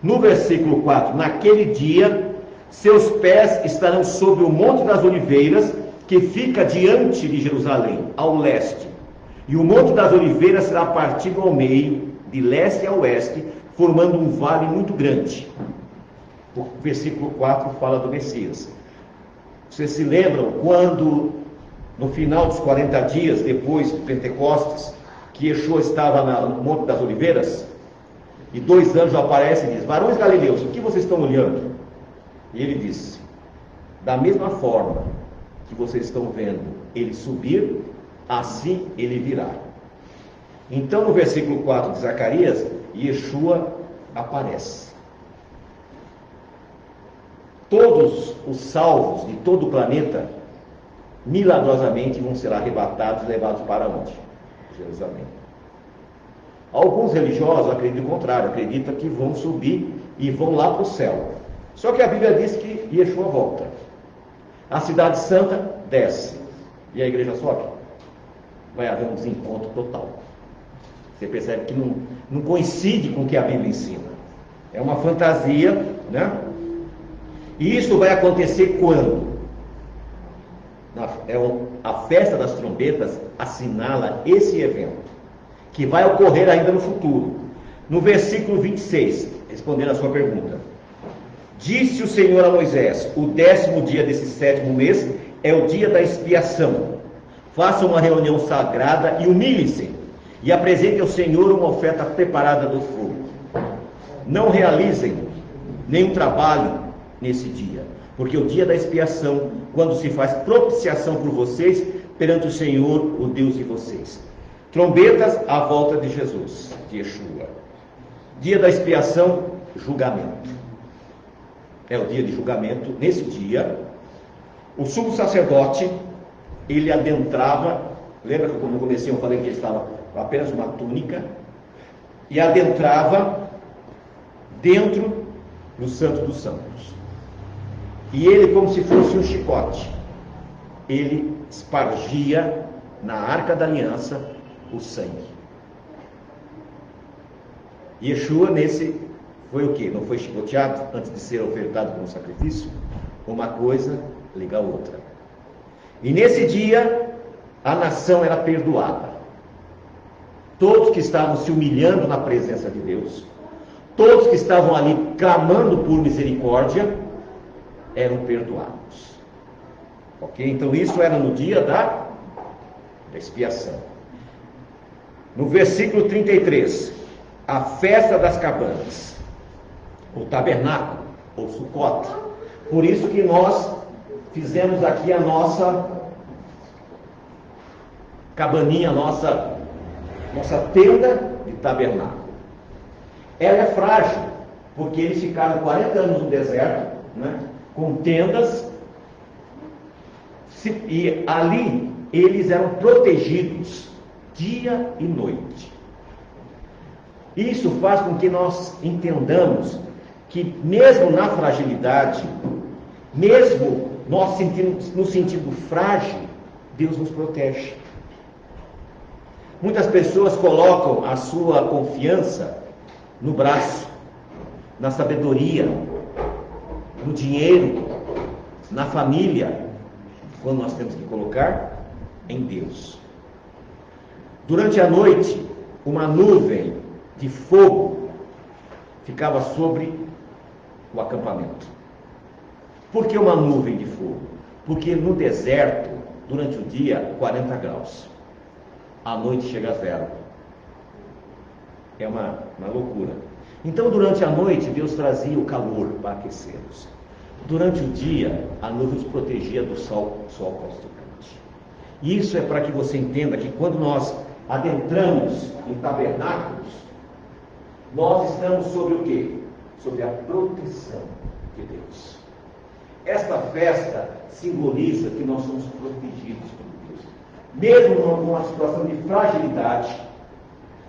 No versículo 4, naquele dia, seus pés estarão sobre o Monte das Oliveiras, que fica diante de Jerusalém, ao leste. E o Monte das Oliveiras será partido ao meio, de leste a oeste, formando um vale muito grande. O versículo 4 fala do Messias. Vocês se lembram quando, no final dos 40 dias, depois de Pentecostes, que Yeshua estava no Monte das Oliveiras, e 2 anjos aparecem e dizem: varões galileus, o que vocês estão olhando? E ele disse: da mesma forma que vocês estão vendo ele subir, assim ele virá. Então, no versículo 4 de Zacarias, Yeshua aparece. Todos os salvos de todo o planeta, milagrosamente, vão ser arrebatados e levados para onde? Jerusalém. Alguns religiosos acreditam o contrário, acreditam que vão subir e vão lá para o céu. Só que a Bíblia diz que Yeshua volta. A cidade santa desce e a igreja sobe. Vai haver um desencontro total. Você percebe que não coincide com o que a Bíblia ensina. É uma fantasia, né? E isso vai acontecer quando? A festa das trombetas assinala esse evento, que vai ocorrer ainda no futuro. No versículo 26, respondendo a sua pergunta: Disse o Senhor a Moisés: o 10º dia desse 7º mês é o dia da expiação. Façam uma reunião sagrada e humilhem-se, e apresentem ao Senhor uma oferta preparada do fogo. Não realizem nenhum trabalho nesse dia, porque o dia da expiação, quando se faz propiciação por vocês perante o Senhor, o Deus de vocês. Trombetas à volta de Jesus, de Yeshua. Dia da expiação, julgamento. É o dia de julgamento. Nesse dia, o sumo sacerdote, ele adentrava, lembra que quando eu comecei eu falei que ele estava com apenas uma túnica, e adentrava dentro do Santo dos Santos. E ele, como se fosse um chicote, ele espargia na Arca da Aliança o sangue. Yeshua nesse foi o quê? Não foi chicoteado antes de ser ofertado como sacrifício? Uma coisa liga a outra. E nesse dia a nação era perdoada. Todos que estavam se humilhando na presença de Deus, todos que estavam ali clamando por misericórdia, eram perdoados. Ok? Então isso era no dia da expiação. No versículo 33, a festa das cabanas, o tabernáculo, ou Sucote. Por isso que nós fizemos aqui a nossa cabaninha, nossa tenda de tabernáculo. Ela é frágil, porque eles ficaram 40 anos no deserto, né, com tendas, e ali eles eram protegidos dia e noite. Isso faz com que nós entendamos que mesmo na fragilidade, mesmo nós nos sentindo frágil, Deus nos protege. Muitas pessoas colocam a sua confiança no braço, na sabedoria, no dinheiro, na família, quando nós temos que colocar em Deus. Durante a noite, uma nuvem de fogo ficava sobre o acampamento. Por que uma nuvem de fogo? Porque no deserto, durante o dia, 40 graus. À noite chega a 0. É uma loucura. Então, durante a noite, Deus trazia o calor para aquecê-los. Durante o dia, a nuvem os protegia do sol constante. E isso é para que você entenda que quando nós adentramos em tabernáculos, nós estamos sobre o quê? Sobre a proteção de Deus. Esta festa simboliza que nós somos protegidos por Deus. Mesmo numa situação de fragilidade,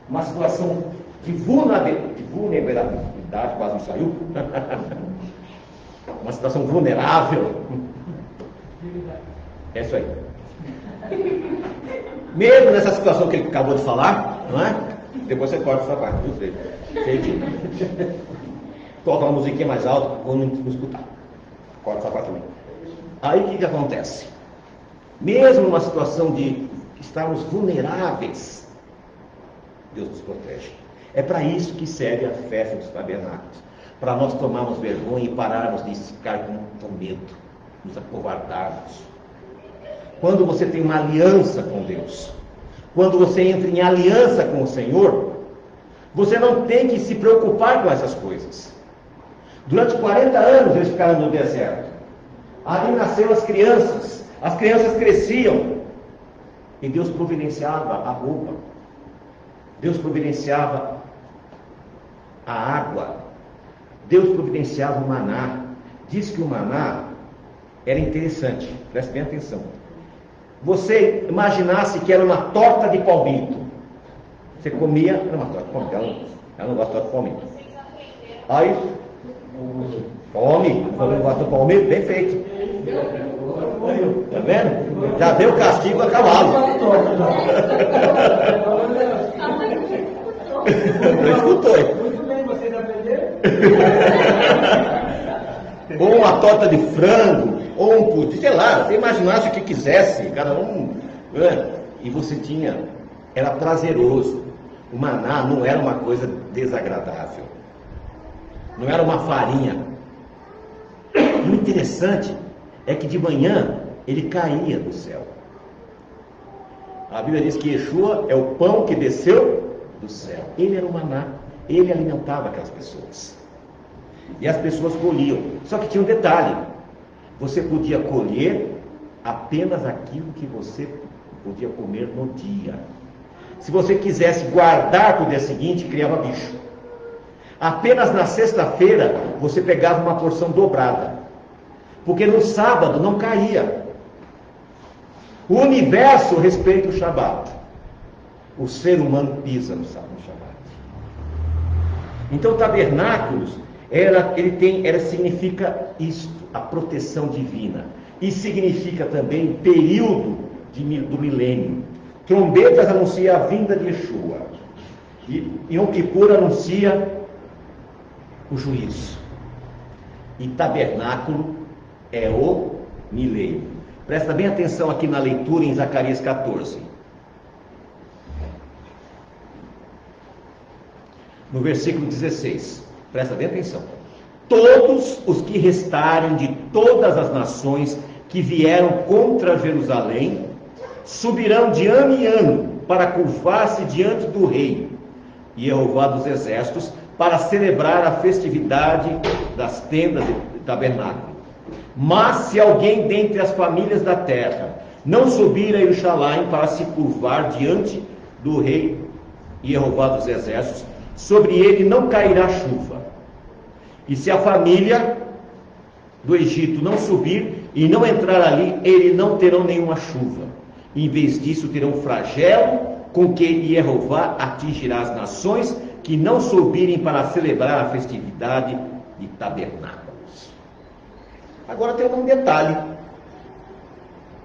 uma situação de vulnerabilidade, quase não saiu, uma situação vulnerável. É isso aí. Mesmo nessa situação que ele acabou de falar, não é? Depois você corta essa parte, viu? Coloca uma musiquinha mais alta para não escutar. Corta essa parte também. Aí o que acontece? Mesmo numa situação de estarmos vulneráveis, Deus nos protege. É para isso que serve a festa dos tabernáculos. Para nós tomarmos vergonha e pararmos de ficar com medo, nos acovardarmos. Quando você tem uma aliança com Deus, quando você entra em aliança com o Senhor, você não tem que se preocupar com essas coisas. Durante 40 anos eles ficaram no deserto. Ali nasceram as crianças cresciam, e Deus providenciava a roupa, Deus providenciava a água, Deus providenciava o maná. Diz que o maná era interessante, preste bem atenção. Você imaginasse que era uma torta de palmito. Você comia, era uma torta de palmito, ela não gosta de torta de palmito. Aí, come, não gosta de palmito, bem feito. Tá vendo? Já deu castigo a cavalo. Não escutou. Muito bem, vocês aprenderam? Ou uma torta de frango, ou um pudim, sei lá, você imaginasse o que quisesse, cada um, e você tinha, era prazeroso. O maná não era uma coisa desagradável, não era uma farinha E o interessante é que de manhã ele caía do céu. A Bíblia diz que Yeshua é o pão que desceu do céu. Ele era o maná, ele alimentava aquelas pessoas. E as pessoas colhiam. Só que tinha um detalhe: você podia colher apenas aquilo que você podia comer no dia. Se você quisesse guardar para o dia seguinte, criava bicho. Apenas na sexta-feira você pegava uma porção dobrada, porque no sábado não caía. O universo respeita o Shabat. O ser humano pisa no Shabat. Então, tabernáculos significa isto, a proteção divina, e significa também o período do milênio. Trombetas anuncia a vinda de Yeshua, e Yom Kippur anuncia o juízo. E tabernáculo é o milênio. Presta bem atenção aqui na leitura em Zacarias 14. No versículo 16. Presta bem atenção. Todos os que restarem de todas as nações que vieram contra Jerusalém subirão de ano em ano para curvar-se diante do rei Jeová dos exércitos, para celebrar a festividade das tendas e tabernáculo. Mas se alguém dentre as famílias da terra não subir a Jerusalém para se curvar diante do rei Jeová dos exércitos, sobre ele não cairá chuva. E se a família do Egito não subir e não entrar ali, eles não terão nenhuma chuva. Em vez disso, terão um flagelo com que Jeová atingirá as nações que não subirem para celebrar a festividade de tabernáculos. Agora tem um detalhe.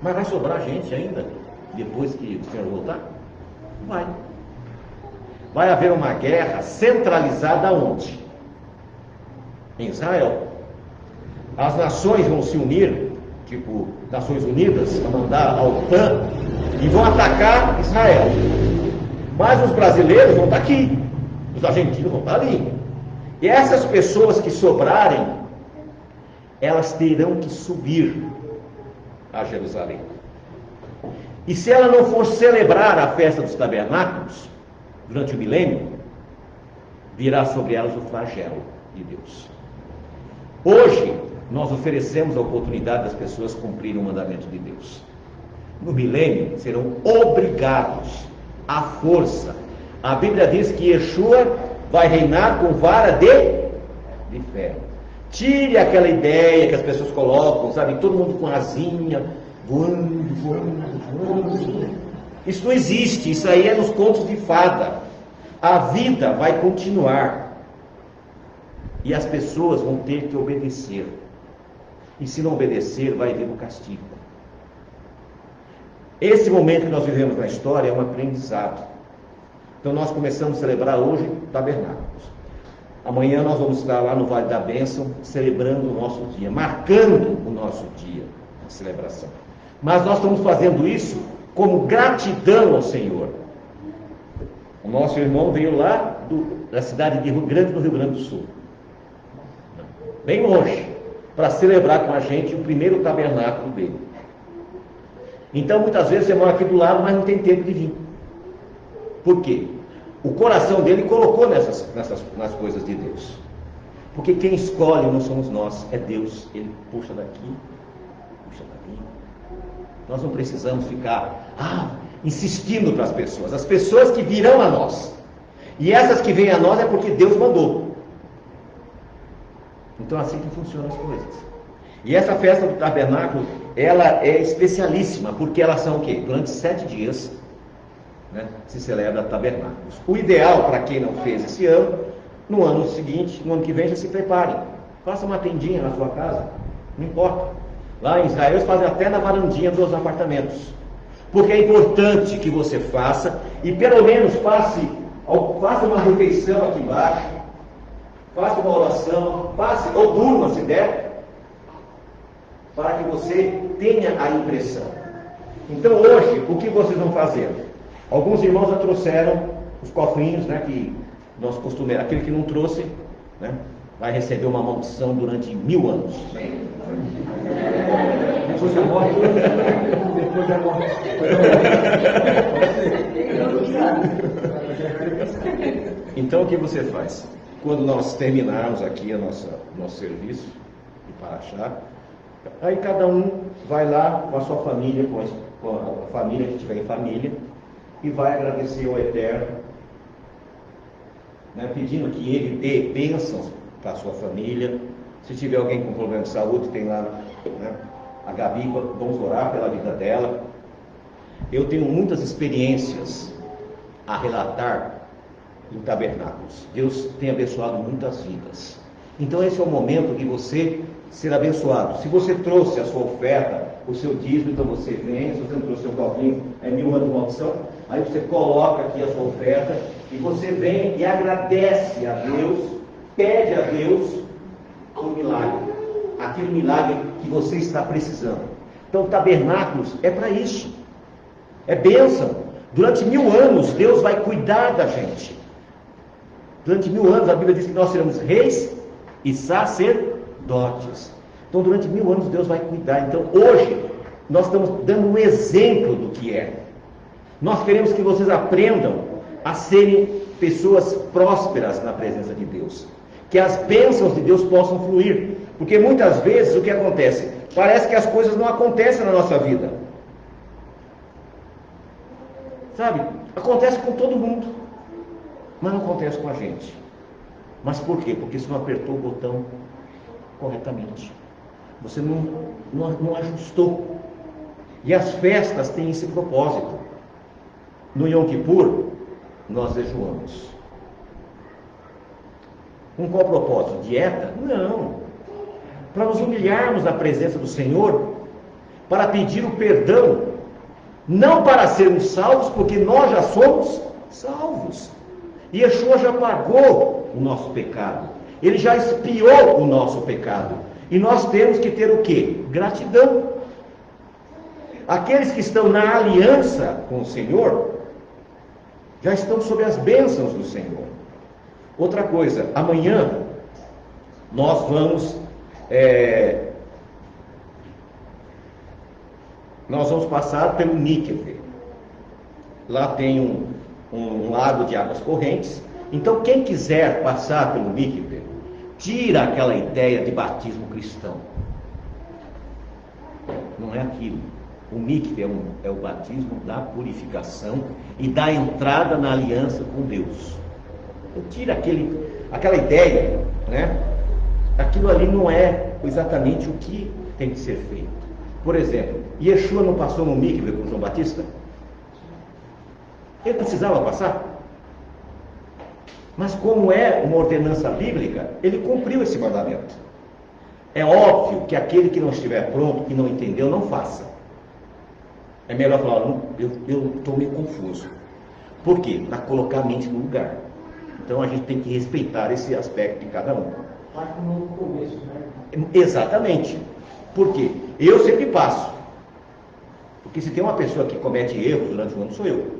Mas vai sobrar gente ainda, depois que o Senhor voltar? Vai. Vai haver uma guerra centralizada onde? Em Israel. As nações vão se unir, tipo Nações Unidas, a mandar a OTAN, e vão atacar Israel. Mas os brasileiros vão estar aqui, os argentinos vão estar ali. E essas pessoas que sobrarem, elas terão que subir a Jerusalém. E se ela não for celebrar a festa dos tabernáculos, durante o milênio, virá sobre elas o flagelo de Deus. Hoje, nós oferecemos a oportunidade das pessoas cumprirem o mandamento de Deus. No milênio, serão obrigados, à força. A Bíblia diz que Yeshua vai reinar com vara de ferro. Tire aquela ideia que as pessoas colocam, sabe, todo mundo com asinha, voando. Isso não existe, isso aí é nos contos de fada. A vida vai continuar. E as pessoas vão ter que obedecer. E se não obedecer, vai vir o castigo. Esse momento que nós vivemos na história é um aprendizado. Então nós começamos a celebrar hoje tabernáculos. Amanhã nós vamos estar lá no Vale da Bênção, celebrando o nosso dia, marcando o nosso dia, a celebração. Mas nós estamos fazendo isso como gratidão ao Senhor. O nosso irmão veio lá da cidade de Rio Grande, no Rio Grande do Sul, bem longe, para celebrar com a gente o primeiro tabernáculo dele. Então muitas vezes você mora aqui do lado, mas não tem tempo de vir. Por quê? O coração dele colocou nas coisas de Deus. Porque quem escolhe não somos nós, é Deus. Ele puxa daqui, puxa daqui. Nós não precisamos ficar insistindo para as pessoas. As pessoas que virão a nós. E essas que vêm a nós é porque Deus mandou. Então é assim que funcionam as coisas. E essa festa do tabernáculo, ela é especialíssima, porque elas são o quê? Durante 7 dias, né, se celebra tabernáculos. O ideal para quem não fez esse ano, no ano seguinte, no ano que vem, já se prepare. Faça uma tendinha na sua casa, não importa. Lá em Israel eles fazem até na varandinha dos apartamentos. Porque é importante que você faça, e pelo menos faça uma refeição aqui embaixo, faça uma oração, ou durma se der, para que você tenha a impressão. Então hoje, o que vocês vão fazer? Alguns irmãos já trouxeram os cofrinhos, né, que nós costumamos, aquele que não trouxe, né, vai receber uma maldição durante 1000 anos. Depois da morte. Depois da morte. Então o que você faz? Quando nós terminarmos aqui nosso serviço de Paraxá, aí cada um vai lá com a sua família, com a família que tiver em família, e vai agradecer ao Eterno, né, pedindo que Ele dê bênçãos para a sua família. Se tiver alguém com problema de saúde, tem lá, né, a Gabi, vamos orar pela vida dela. Eu tenho muitas experiências a relatar em tabernáculos. Deus tem abençoado muitas vidas. Então esse é o momento de você ser abençoado. Se você trouxe a sua oferta, o seu dízimo, então você vem. Se você não trouxe o seu cofrinho, é 1000 anos de maldição. Aí você coloca aqui a sua oferta e você vem e agradece a Deus, pede a Deus um milagre, aquele milagre que você está precisando. Então tabernáculos é para isso, é bênção. Durante 1000 anos Deus vai cuidar da gente. Durante 1000 anos a Bíblia diz que nós seremos reis e sacerdotes. Então durante 1000 anos Deus vai cuidar. Então hoje nós estamos dando um exemplo do que é. Nós queremos que vocês aprendam a serem pessoas prósperas na presença de Deus, que as bênçãos de Deus possam fluir, porque muitas vezes o que acontece? Parece que as coisas não acontecem na nossa vida, sabe? Acontece com todo mundo, mas não acontece com a gente. Mas por quê? Porque você não apertou o botão corretamente, você não ajustou. E as festas têm esse propósito. No Yom Kippur nós jejuamos. Com qual propósito? Dieta? Não. Para nos humilharmos na presença do Senhor, para pedir o perdão, não para sermos salvos, porque nós já somos salvos. E Yeshua já pagou o nosso pecado. Ele já expiou o nosso pecado. E nós temos que ter o quê? Gratidão. Aqueles que estão na aliança com o Senhor, já estão sob as bênçãos do Senhor. Outra coisa, amanhã nós vamos passar pelo Mikve. Lá tem um lago de águas correntes. Então quem quiser passar pelo Mikve, tira aquela ideia de batismo cristão. Não é aquilo. O Mikve é o batismo da purificação e da entrada na aliança com Deus. Então, tira aquela ideia, né? Aquilo ali não é exatamente o que tem que ser feito. Por exemplo, Yeshua não passou no Mikve com João Batista? Ele precisava passar? Mas como é uma ordenança bíblica, ele cumpriu esse mandamento. É óbvio que aquele que não estiver pronto, que não entendeu, não faça. É melhor falar, eu estou meio confuso. Por quê? Para colocar a mente no lugar. Então a gente tem que respeitar esse aspecto de cada um. Parte no começo, né? Exatamente. Por quê? Eu sempre passo. Porque se tem uma pessoa que comete erros durante o ano, sou eu.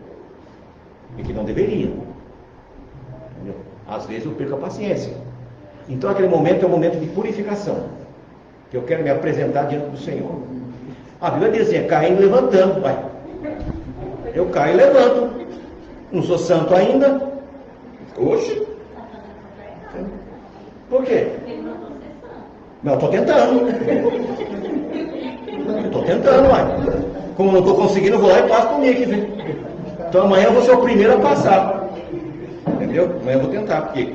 E que não deveria. Entendeu? Às vezes eu perco a paciência. Então aquele momento é um momento de purificação. Que eu quero me apresentar diante do Senhor. A Bíblia diz assim, caindo e levantando, pai. Eu caio e levanto. Não sou santo ainda. Oxe. Por quê? Não, estou tentando. Estou tentando, pai. Como não estou conseguindo, eu vou lá e passo comigo aqui. Então amanhã eu vou ser o primeiro a passar. Entendeu? Amanhã eu vou tentar, porque...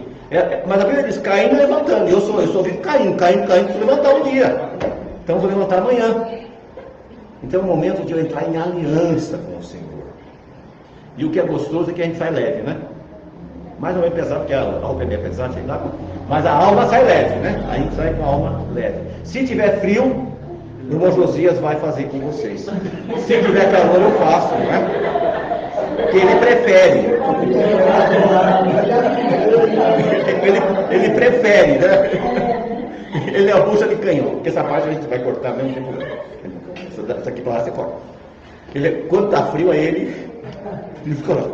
mas a Bíblia diz, caindo e levantando. Eu sou vivo caindo, preciso levantar um dia. Então eu vou levantar amanhã. Então é o momento de eu entrar em aliança com o Senhor. E o que é gostoso é que a gente sai leve, né? Mais ou menos pesado, porque a alma é meio pesada, sei lá, mas a alma sai leve, né? A gente sai com a alma leve. Se tiver frio, o irmão Josias vai fazer com vocês. Se tiver calor, eu faço, né? Porque ele prefere. Ele prefere, né? Ele é a bucha de canhão, porque essa parte a gente vai cortar mesmo, não tem problema. Essa aqui para lá você corta. Quando está frio, aí ele fica lá.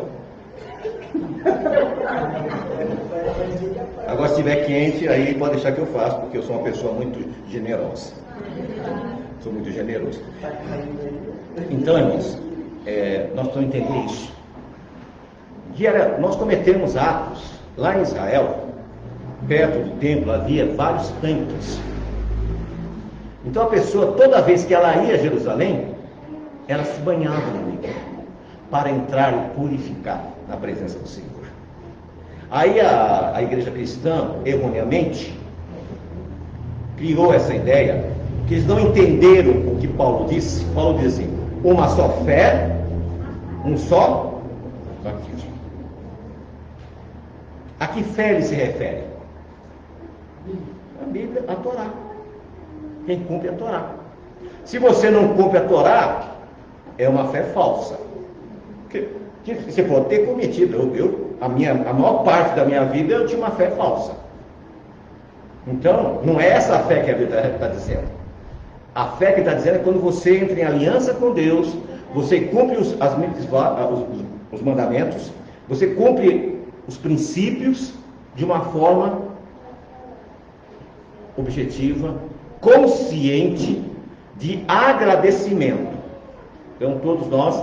Agora, se estiver quente, aí pode deixar que eu faço, porque eu sou uma pessoa muito generosa. Sou muito generoso. Então, irmãos, nós precisamos entender isso. Nós cometemos atos. Lá em Israel, perto do templo, havia vários tanques. Então a pessoa, toda vez que ela ia a Jerusalém, ela se banhava no rio, para entrar e purificar na presença do Senhor. Aí a igreja cristã, erroneamente, criou essa ideia, que eles não entenderam o que Paulo disse. Paulo diz assim: uma só fé, um só batismo. A que fé ele se refere? A Bíblia, a Torá. Quem cumpre a Torá. Se você não cumpre a Torá, é uma fé falsa. Que você pode ter cometido. A maior parte da minha vida eu tinha uma fé falsa. Então, não é essa a fé que a Bíblia está dizendo. A fé que está dizendo é quando você entra em aliança com Deus, você cumpre os mandamentos, você cumpre os princípios de uma forma objetiva, consciente, de agradecimento. Então todos nós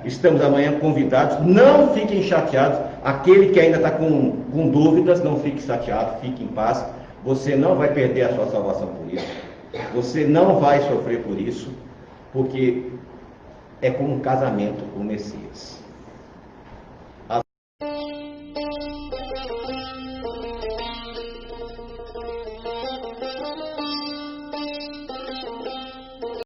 estamos amanhã convidados, não fiquem chateados, aquele que ainda está com dúvidas, não fique chateado, fique em paz, você não vai perder a sua salvação por isso, você não vai sofrer por isso, porque é como um casamento com o Messias.